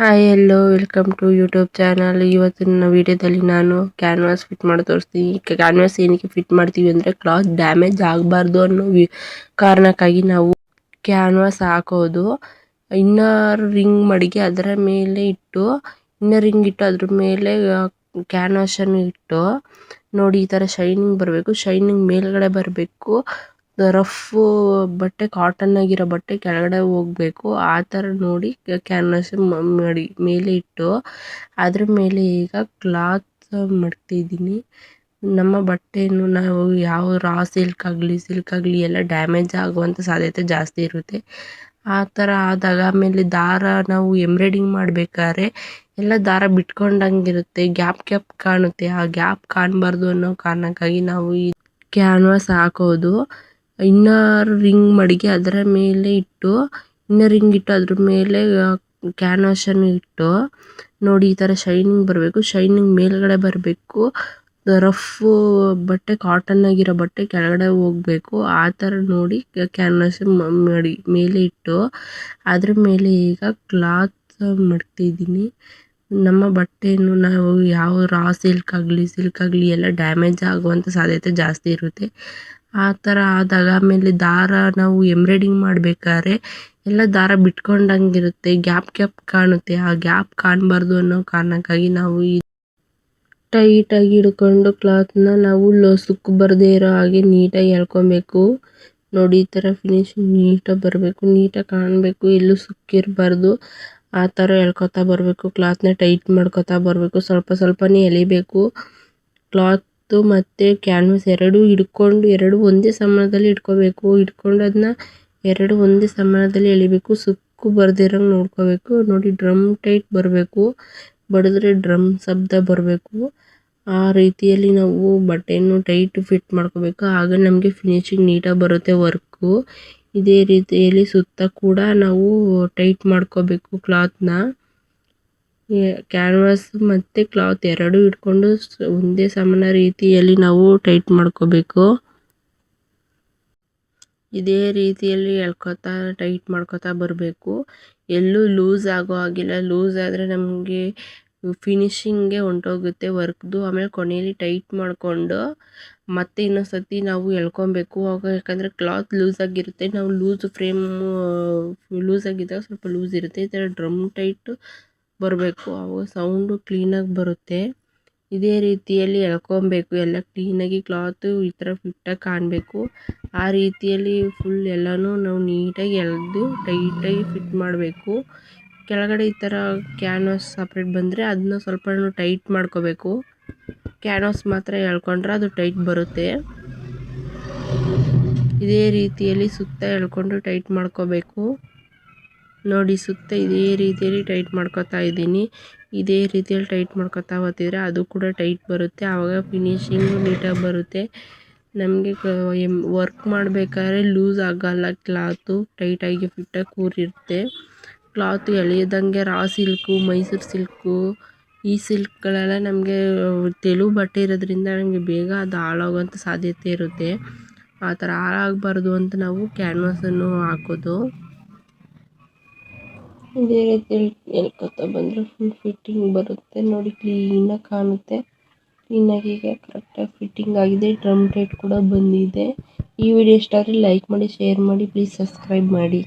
Hi hello welcome to YouTube channel. ಇವತ್ತಿನ ವಿಡಿಯೋದಲ್ಲಿ ನಾನು ಕ್ಯಾನ್ವಾಸ್ ಫಿಟ್ ಮಾಡಿ ತೋರಿಸ್ತೀನಿ. ಕ್ಯಾನ್ವಾಸ್ ಏನಕ್ಕೆ ಫಿಟ್ ಮಾಡ್ತೀವಿ ಅಂದರೆ ಕ್ಲಾತ್ ಡ್ಯಾಮೇಜ್ ಆಗಬಾರ್ದು ಅನ್ನೋ ಕಾರಣಕ್ಕಾಗಿ ನಾವು ಕ್ಯಾನ್ವಾಸ್ ಹಾಕೋದು. ಇನ್ನರ್ ರಿಂಗ್ ಮಡಿಗೆ ಅದರ ಮೇಲೆ ಇಟ್ಟು ಅದ್ರ ಮೇಲೆ ಕ್ಯಾನ್ವಾಸನ್ನು ಇಟ್ಟು ನೋಡಿ ಈ ಥರ ಶೈನಿಂಗ್ ಬರಬೇಕು. ಶೈನಿಂಗ್ ಮೇಲ್ಗಡೆ ಬರಬೇಕು. ರಫ್ ಬಟ್ಟೆ ಕಾಟನ್ ಆಗಿರೋ ಬಟ್ಟೆ ಕೆಳಗಡೆ ಹೋಗಬೇಕು. ಆ ಥರ ನೋಡಿ ಕ್ಯಾನ್ವಾಸ್ ಮಾಡಿ ಮೇಲೆ ಇಟ್ಟು ಅದ್ರ ಮೇಲೆ ಈಗ ಕ್ಲಾತ್ ಮಡ್ತಿದ್ದೀನಿ. ನಮ್ಮ ಬಟ್ಟೆಯನ್ನು ನಾವು ಯಾವ ಸಿಲ್ಕ್ ಆಗಲಿ ಎಲ್ಲ ಡ್ಯಾಮೇಜ್ ಆಗುವಂಥ ಸಾಧ್ಯತೆ ಜಾಸ್ತಿ ಇರುತ್ತೆ. ಆ ಥರ ಆದಾಗ ಆಮೇಲೆ ದಾರ ನಾವು ಎಂಬ್ರಾಯ್ಡಿಂಗ್ ಮಾಡಬೇಕಾದ್ರೆ ಎಲ್ಲ ದಾರ ಬಿಟ್ಕೊಂಡಂಗಿರುತ್ತೆ, ಗ್ಯಾಪ್ ಕಾಣುತ್ತೆ. ಆ ಗ್ಯಾಪ್ ಕಾಣಬಾರ್ದು ಅನ್ನೋ ಕಾರಣಕ್ಕಾಗಿ ನಾವು ಈ ಕ್ಯಾನ್ವಾಸ್ ಹಾಕೋದು. ಇನ್ನರ್ ರಿಂಗ್ ಮಡಿಗೆ ಅದರ ಮೇಲೆ ಇಟ್ಟು ಅದ್ರ ಮೇಲೆ ಕ್ಯಾನ್ವಾಸನ್ನು ಇಟ್ಟು ನೋಡಿ ಈ ಥರ ಶೈನಿಂಗ್ ಬರಬೇಕು. ಶೈನಿಂಗ್ ಮೇಲ್ಗಡೆ ಬರಬೇಕು. ರಫ್ ಬಟ್ಟೆ ಕಾಟನ್ ಆಗಿರೋ ಬಟ್ಟೆ ಕೆಳಗಡೆ ಹೋಗಬೇಕು. ಆ ಥರ ನೋಡಿ ಕ್ಯಾನ್ವಾಸ್ ಮಾಡಿ ಮೇಲೆ ಇಟ್ಟು ಅದ್ರ ಮೇಲೆ ಈಗ ಕ್ಲಾತ್ ಮಡ್ತಿದ್ದೀನಿ. ನಮ್ಮ ಬಟ್ಟೆಯನ್ನು ನಾವು ಯಾವ ಸಿಲ್ಕ್ ಆಗಲಿ ಎಲ್ಲ ಡ್ಯಾಮೇಜ್ ಆಗುವಂಥ ಸಾಧ್ಯತೆ ಜಾಸ್ತಿ ಇರುತ್ತೆ. ಆ ಥರ ಆದಾಗ ಆಮೇಲೆ ದಾರ ನಾವು ಎಂಬ್ರಾಯ್ಡಿಂಗ್ ಮಾಡಬೇಕಾದ್ರೆ ಎಲ್ಲ ದಾರ ಬಿಟ್ಕೊಂಡಂಗಿರುತ್ತೆ, ಗ್ಯಾಪ್ ಕಾಣುತ್ತೆ. ಆ ಗ್ಯಾಪ್ ಕಾಣಬಾರ್ದು ಅನ್ನೋ ಕಾರಣಕ್ಕಾಗಿ ನಾವು ಈ ಟೈಟಾಗಿ ಹಿಡ್ಕೊಂಡು ಕ್ಲಾತ್ನ ನಾವು ಸುಕ್ಕು ಬರದೇ ಇರೋ ಹಾಗೆ ನೀಟಾಗಿ ಎಳ್ಕೊಬೇಕು. ನೋಡಿ ಈ ಥರ ಫಿನಿಶಿಂಗ್ ನೀಟಾಗಿ ಬರಬೇಕು, ನೀಟಾಗಿ ಕಾಣಬೇಕು, ಎಲ್ಲೂ ಸುಕ್ಕಿರಬಾರ್ದು. ಆ ಥರ ಎಳ್ಕೊತಾ ಬರಬೇಕು. ಕ್ಲಾತ್ನ ಟೈಟ್ ಮಾಡ್ಕೊತಾ ಬರಬೇಕು. ಸ್ವಲ್ಪನೇ ಎಳಿಬೇಕು. ಕ್ಲಾತು ಮತ್ತು ಕ್ಯಾನ್ವಾಸ್ ಎರಡು ಒಂದೇ ಸಮಾನದಲ್ಲಿ ಇಟ್ಕೋಬೇಕು. ಇಟ್ಕೊಂಡು ಅದನ್ನ ಎರಡು ಒಂದೇ ಸಮಾನದಲ್ಲಿ ಎಳಿಬೇಕು. ಸುಕ್ಕು ಬರ್ದಿರಂಗೆ ನೋಡ್ಕೋಬೇಕು. ನೋಡಿ ಡ್ರಮ್ ಟೈಟ್ ಬರಬೇಕು. ಬಡಿದ್ರೆ ಡ್ರಮ್ ಶಬ್ದ ಬರಬೇಕು. ಆ ರೀತಿಯಲ್ಲಿ ನಾವು ಬಟ್ಟೆಯನ್ನು ಟೈಟ್ ಫಿಟ್ ಮಾಡ್ಕೋಬೇಕು. ಆಗ ನಮಗೆ ಫಿನಿಶಿಂಗ್ ನೀಟಾಗಿ ಬರುತ್ತೆ ವರ್ಕು. ಇದೇ ರೀತಿಯಲ್ಲಿ ಸುತ್ತ ಕೂಡ ನಾವು ಟೈಟ್ ಮಾಡ್ಕೋಬೇಕು ಕ್ಲಾತ್ನ. ಕ್ಯಾನ್ವಾಸ್ ಮತ್ತು ಕ್ಲಾತ್ ಎರಡೂ ಇಟ್ಕೊಂಡು ಒಂದೇ ಸಮಾನ ರೀತಿಯಲ್ಲಿ ನಾವು ಟೈಟ್ ಮಾಡ್ಕೋಬೇಕು. ಇದೇ ರೀತಿಯಲ್ಲಿ ಎಳ್ಕೊತಾ ಟೈಟ್ ಮಾಡ್ಕೊತಾ ಬರಬೇಕು. ಎಲ್ಲೂ ಲೂಸ್ ಆಗೋ ಹಾಗಿಲ್ಲ. ಲೂಸ್ ಆದರೆ ನಮಗೆ ಫಿನಿಶಿಂಗ್ಗೆ ಹೊಂಟೋಗುತ್ತೆ ವರ್ಕ್ದು. ಆಮೇಲೆ ಕೊನೆಯಲ್ಲಿ ಟೈಟ್ ಮಾಡಿಕೊಂಡು ಮತ್ತೆ ಇನ್ನೊಂದು ಸರ್ತಿ ನಾವು ಎಳ್ಕೊಬೇಕು. ಆಗ ಯಾಕಂದರೆ ಕ್ಲಾತ್ ಲೂಸ್ ಆಗಿರುತ್ತೆ. ನಾವು ಲೂಸ್ ಆಗಿದ್ದಾಗ ಸ್ವಲ್ಪ ಲೂಸ್ ಇರುತ್ತೆ. ಈ ಥರ ಡ್ರಮ್ ಟೈಟ್ ಬರಬೇಕು. ಆವಾಗ ಸೌಂಡು ಕ್ಲೀನಾಗಿ ಬರುತ್ತೆ. ಇದೇ ರೀತಿಯಲ್ಲಿ ಎಳ್ಕೊಬೇಕು. ಎಲ್ಲ ಕ್ಲೀನಾಗಿ ಕ್ಲಾತು ಈ ಥರ ಫಿಟ್ಟಾಗಿ ಕಾಣಬೇಕು. ಆ ರೀತಿಯಲ್ಲಿ ಫುಲ್ ಎಲ್ಲನೂ ನಾವು ನೀಟಾಗಿ ಎಳೆದು ಟೈಟಾಗಿ ಫಿಟ್ ಮಾಡಬೇಕು. ಕೆಳಗಡೆ ಈ ಥರ ಕ್ಯಾನ್ವಾಸ್ ಸಪ್ರೇಟ್ ಬಂದರೆ ಅದನ್ನ ಸ್ವಲ್ಪ ಟೈಟ್ ಮಾಡ್ಕೋಬೇಕು. ಕ್ಯಾನ್ವಾಸ್ ಮಾತ್ರ ಎಳ್ಕೊಂಡ್ರೆ ಅದು ಟೈಟ್ ಬರುತ್ತೆ. ಇದೇ ರೀತಿಯಲ್ಲಿ ಸುತ್ತ ಎಳ್ಕೊಂಡು ಟೈಟ್ ಮಾಡ್ಕೋಬೇಕು. ನೋಡಿ ಸುತ್ತ ಇದೇ ರೀತಿಯಲ್ಲಿ ಟೈಟ್ ಮಾಡ್ಕೊತಾ ಇದ್ದೀನಿ. ಇದೇ ರೀತಿಯಲ್ಲಿ ಟೈಟ್ ಮಾಡ್ಕೊತಾ ಹೋಗ್ತಿದ್ರೆ ಅದು ಕೂಡ ಟೈಟ್ ಬರುತ್ತೆ. ಆವಾಗ ಫಿನಿಶಿಂಗು ನೀಟಾಗಿ ಬರುತ್ತೆ. ನಮಗೆ ವರ್ಕ್ ಮಾಡಬೇಕಾದ್ರೆ ಲೂಸ್ ಆಗಲ್ಲ. ಕ್ಲಾತು ಟೈಟಾಗಿ ಫಿಟ್ಟಾಗಿ ಕೂರಿರುತ್ತೆ. ಕ್ಲಾತು ಎಳೆಯದಂಗೆ ಸಿಲ್ಕು, ಮೈಸೂರು ಸಿಲ್ಕು, ಈ ಸಿಲ್ಕ್ಗಳೆಲ್ಲ ನಮಗೆ ತೆಳು ಬಟ್ಟೆ ಇರೋದ್ರಿಂದ ನಮಗೆ ಬೇಗ ಅದು ಹಾಳಾಗುವಂಥ ಸಾಧ್ಯತೆ ಇರುತ್ತೆ. ಆ ಥರ ಹಾಳಾಗಬಾರ್ದು ಅಂತ ನಾವು ಕ್ಯಾನ್ವಾಸನ್ನು ಹಾಕೋದು. ಇದೇ ರೀತಿಯಲ್ಲಿ ಎಳ್ಕೊತಾ ಬಂದರೆ ಫುಲ್ ಫಿಟ್ಟಿಂಗ್ ಬರುತ್ತೆ. ನೋಡಿ ಕ್ಲೀನಾಗಿ ಕಾಣುತ್ತೆ. ಕ್ಲೀನಾಗಿ ಈಗ ಕರೆಕ್ಟಾಗಿ ಫಿಟ್ಟಿಂಗ್ ಆಗಿದೆ. ಡ್ರಮ್ ಟೈಟ್ ಕೂಡ ಬಂದಿದೆ. ಈ ವಿಡಿಯೋ ಇಷ್ಟ ಆದರೆ ಲೈಕ್ ಮಾಡಿ, ಶೇರ್ ಮಾಡಿ, ಪ್ಲೀಸ್ ಸಬ್ಸ್ಕ್ರೈಬ್ ಮಾಡಿ.